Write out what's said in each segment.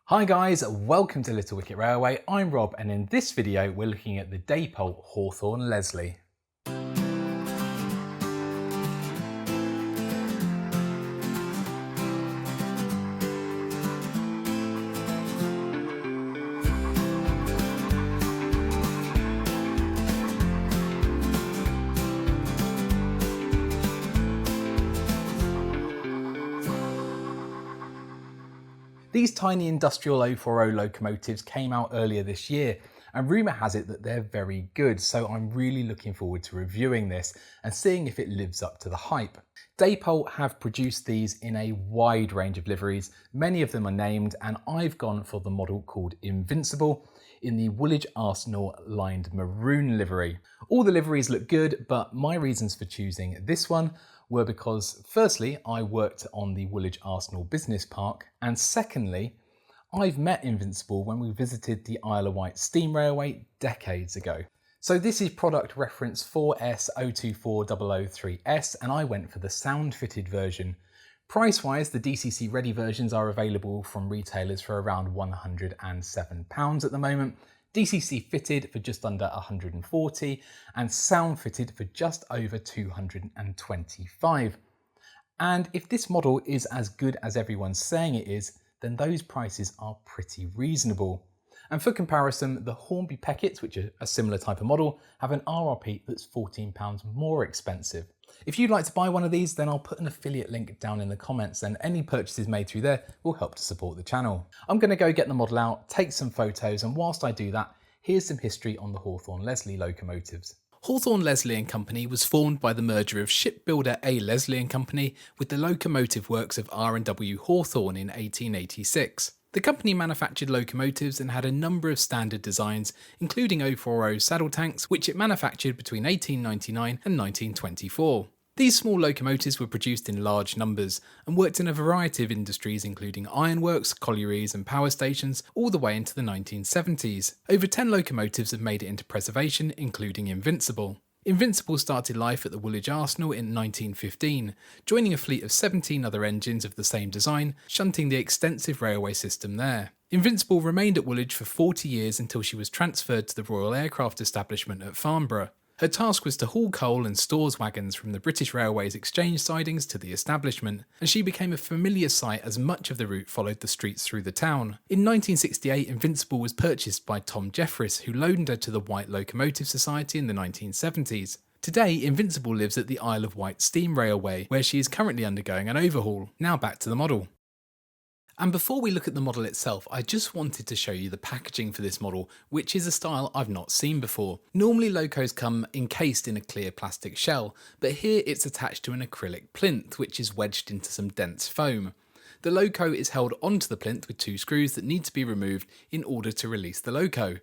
Hi guys, welcome to Little Wicket Railway. I'm Rob and in this video we're looking at the Dapol Hawthorn Leslie. These tiny industrial 040 locomotives came out earlier this year and rumour has it that they're very good, so I'm really looking forward to reviewing this and seeing if it lives up to the hype. Dapol have produced these in a wide range of liveries, many of them are named, and I've gone for the model called Invincible in the Woolwich Arsenal lined maroon livery. All the liveries look good, but my reasons for choosing this one were because firstly, I worked on the Woolwich Arsenal Business Park, and secondly, I've met Invincible when we visited the Isle of Wight Steam Railway decades ago. So this is product reference 4S024003S and I went for the sound fitted version. Price wise, the DCC ready versions are available from retailers for around £107 at the moment. DCC fitted for just under 140 and sound fitted for just over 225. And if this model is as good as everyone's saying it is, then those prices are pretty reasonable. And for comparison, the Hornby Peckets, which are a similar type of model, have an RRP that's £14 more expensive. If you'd like to buy one of these, then I'll put an affiliate link down in the comments and any purchases made through there will help to support the channel. I'm going to go get the model out, take some photos, and whilst I do that, here's some history on the Hawthorn Leslie locomotives. Hawthorn Leslie and Company was formed by the merger of shipbuilder A. Leslie and Company with the locomotive works of R&W Hawthorn in 1886. The company manufactured locomotives and had a number of standard designs, including 040 saddle tanks, which it manufactured between 1899 and 1924. These small locomotives were produced in large numbers and worked in a variety of industries including ironworks, collieries and power stations all the way into the 1970s. Over 10 locomotives have made it into preservation, including Invincible. Invincible started life at the Woolwich Arsenal in 1915, joining a fleet of 17 other engines of the same design, shunting the extensive railway system there. Invincible remained at Woolwich for 40 years until she was transferred to the Royal Aircraft Establishment at Farnborough. Her task was to haul coal and stores wagons from the British Railways exchange sidings to the establishment, and she became a familiar sight as much of the route followed the streets through the town. In 1968, Invincible was purchased by Tom Jeffries, who loaned her to the White Locomotive Society in the 1970s. Today, Invincible lives at the Isle of Wight Steam Railway, where she is currently undergoing an overhaul. Now back to the model. And before we look at the model itself, I just wanted to show you the packaging for this model, which is a style I've not seen before. Normally locos come encased in a clear plastic shell, but here it's attached to an acrylic plinth, which is wedged into some dense foam. The loco is held onto the plinth with two screws that need to be removed in order to release the loco.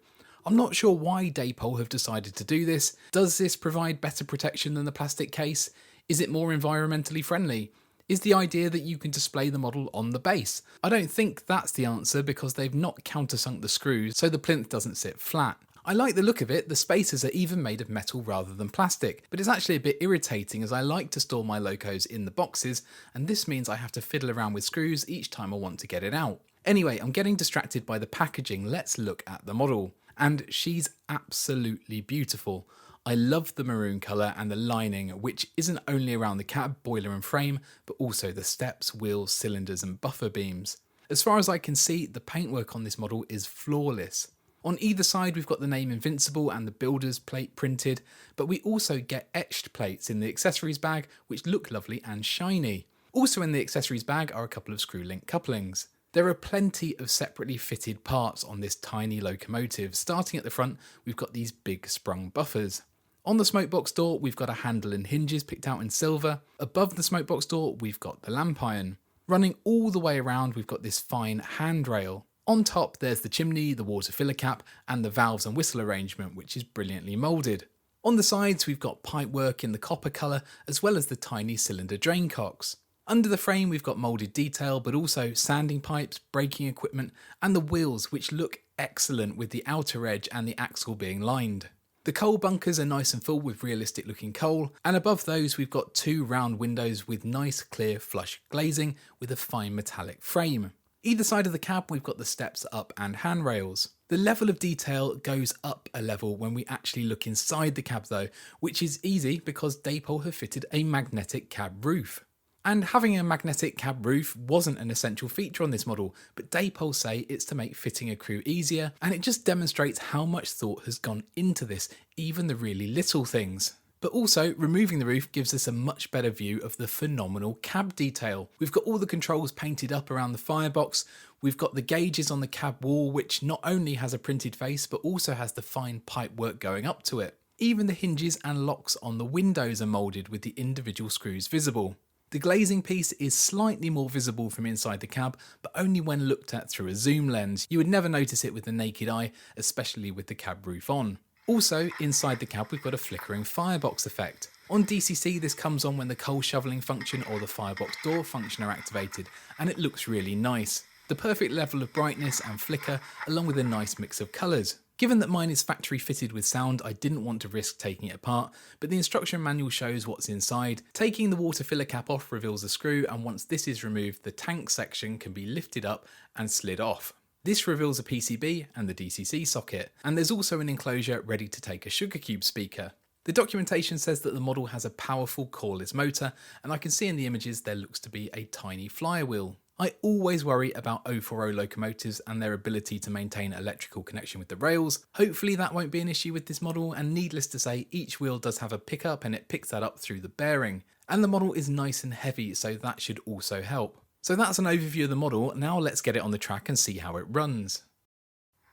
I'm not sure why Dapol have decided to do this. Does this provide better protection than the plastic case? Is it more environmentally friendly? Is the idea that you can display the model on the base? I don't think that's the answer because they've not countersunk the screws so the plinth doesn't sit flat. I like the look of it, the spacers are even made of metal rather than plastic, but it's actually a bit irritating as I like to store my locos in the boxes and this means I have to fiddle around with screws each time I want to get it out. Anyway, I'm getting distracted by the packaging, let's look at the model. And she's absolutely beautiful. I love the maroon colour and the lining, which isn't only around the cab, boiler and frame, but also the steps, wheels, cylinders and buffer beams. As far as I can see, the paintwork on this model is flawless. On either side we've got the name Invincible and the builder's plate printed, but we also get etched plates in the accessories bag which look lovely and shiny. Also in the accessories bag are a couple of screw link couplings. There are plenty of separately fitted parts on this tiny locomotive. Starting at the front, we've got these big sprung buffers. On the smokebox door, we've got a handle and hinges picked out in silver. Above the smokebox door, we've got the lamp iron. Running all the way around, we've got this fine handrail. On top, there's the chimney, the water filler cap, and the valves and whistle arrangement, which is brilliantly moulded. On the sides, we've got pipework in the copper colour, as well as the tiny cylinder drain cocks. Under the frame, we've got moulded detail, but also sanding pipes, braking equipment, and the wheels, which look excellent with the outer edge and the axle being lined. The coal bunkers are nice and full with realistic looking coal, and above those we've got two round windows with nice clear flush glazing with a fine metallic frame. Either side of the cab we've got the steps up and handrails. The level of detail goes up a level when we actually look inside the cab though, which is easy because Dapol have fitted a magnetic cab roof. And having a magnetic cab roof wasn't an essential feature on this model, but Dapol say it's to make fitting a crew easier, and it just demonstrates how much thought has gone into this, even the really little things. But also, removing the roof gives us a much better view of the phenomenal cab detail. We've got all the controls painted up around the firebox, we've got the gauges on the cab wall, which not only has a printed face, but also has the fine pipe work going up to it. Even the hinges and locks on the windows are moulded with the individual screws visible. The glazing piece is slightly more visible from inside the cab, but only when looked at through a zoom lens. You would never notice it with the naked eye, especially with the cab roof on. Also, inside the cab we've got a flickering firebox effect. On DCC this comes on when the coal shovelling function or the firebox door function are activated, and it looks really nice. The perfect level of brightness and flicker, along with a nice mix of colours. Given that mine is factory fitted with sound, I didn't want to risk taking it apart, but the instruction manual shows what's inside. Taking the water filler cap off reveals a screw, and once this is removed, the tank section can be lifted up and slid off. This reveals a PCB and the DCC socket, and there's also an enclosure ready to take a sugar cube speaker. The documentation says that the model has a powerful coreless motor, and I can see in the images there looks to be a tiny flywheel. I always worry about 040 locomotives and their ability to maintain electrical connection with the rails. Hopefully that won't be an issue with this model, and needless to say, each wheel does have a pickup and it picks that up through the bearing. And the model is nice and heavy, so that should also help. So that's an overview of the model. Now let's get it on the track and see how it runs.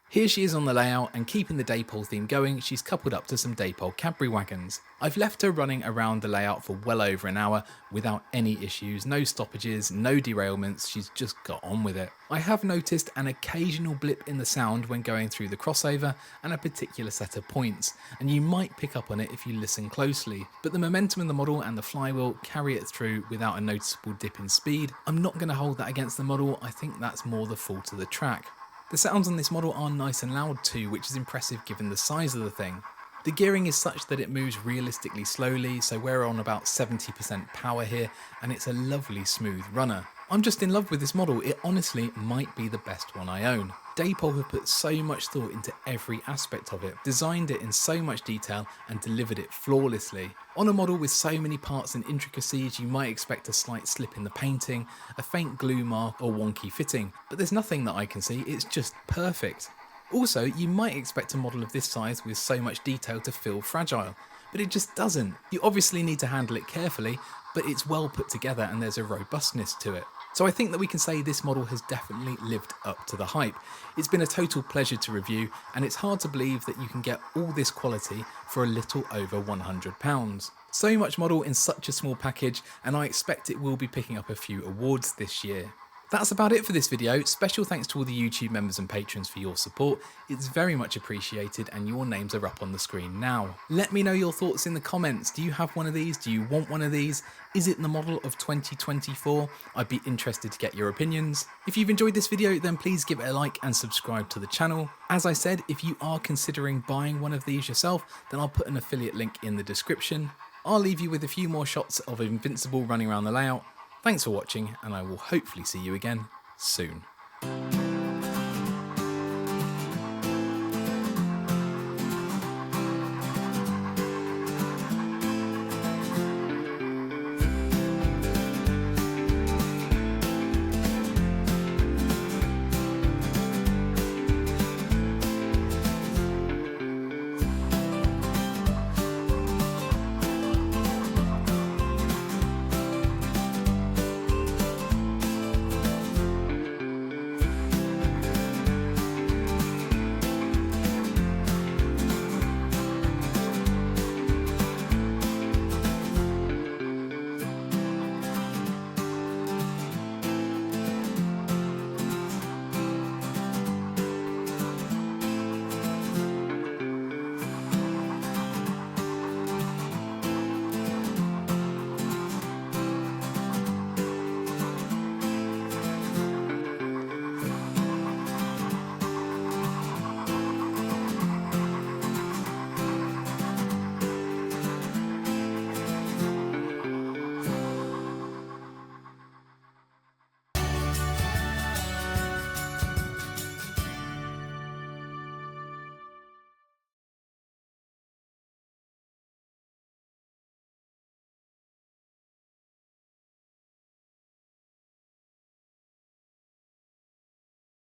Here she is on the layout, and keeping the Dapol theme going, she's coupled up to some Dapol Cadbury wagons. I've left her running around the layout for well over an hour without any issues, no stoppages, no derailments, she's just got on with it. I have noticed an occasional blip in the sound when going through the crossover and a particular set of points, and you might pick up on it if you listen closely, but the momentum of the model and the flywheel carry it through without a noticeable dip in speed. I'm not going to hold that against the model, I think that's more the fault of the track. The sounds on this model are nice and loud too, which is impressive given the size of the thing. The gearing is such that it moves realistically slowly, so we're on about 70% power here, and it's a lovely smooth runner. I'm just in love with this model, it honestly might be the best one I own. Dapol have put so much thought into every aspect of it, designed it in so much detail and delivered it flawlessly. On a model with so many parts and intricacies, you might expect a slight slip in the painting, a faint glue mark or wonky fitting, but there's nothing that I can see, it's just perfect. Also, you might expect a model of this size with so much detail to feel fragile, but it just doesn't. You obviously need to handle it carefully, but it's well put together and there's a robustness to it. So I think that we can say this model has definitely lived up to the hype. It's been a total pleasure to review, and it's hard to believe that you can get all this quality for a little over £100. So much model in such a small package, and I expect it will be picking up a few awards this year. That's about it for this video. Special thanks to all the YouTube members and patrons for your support. It's very much appreciated, and your names are up on the screen now. Let me know your thoughts in the comments. Do you have one of these? Do you want one of these? Is it the model of 2024? I'd be interested to get your opinions. If you've enjoyed this video, then please give it a like and subscribe to the channel. As I said, if you are considering buying one of these yourself, then I'll put an affiliate link in the description. I'll leave you with a few more shots of Invincible running around the layout. Thanks for watching, and I will hopefully see you again soon.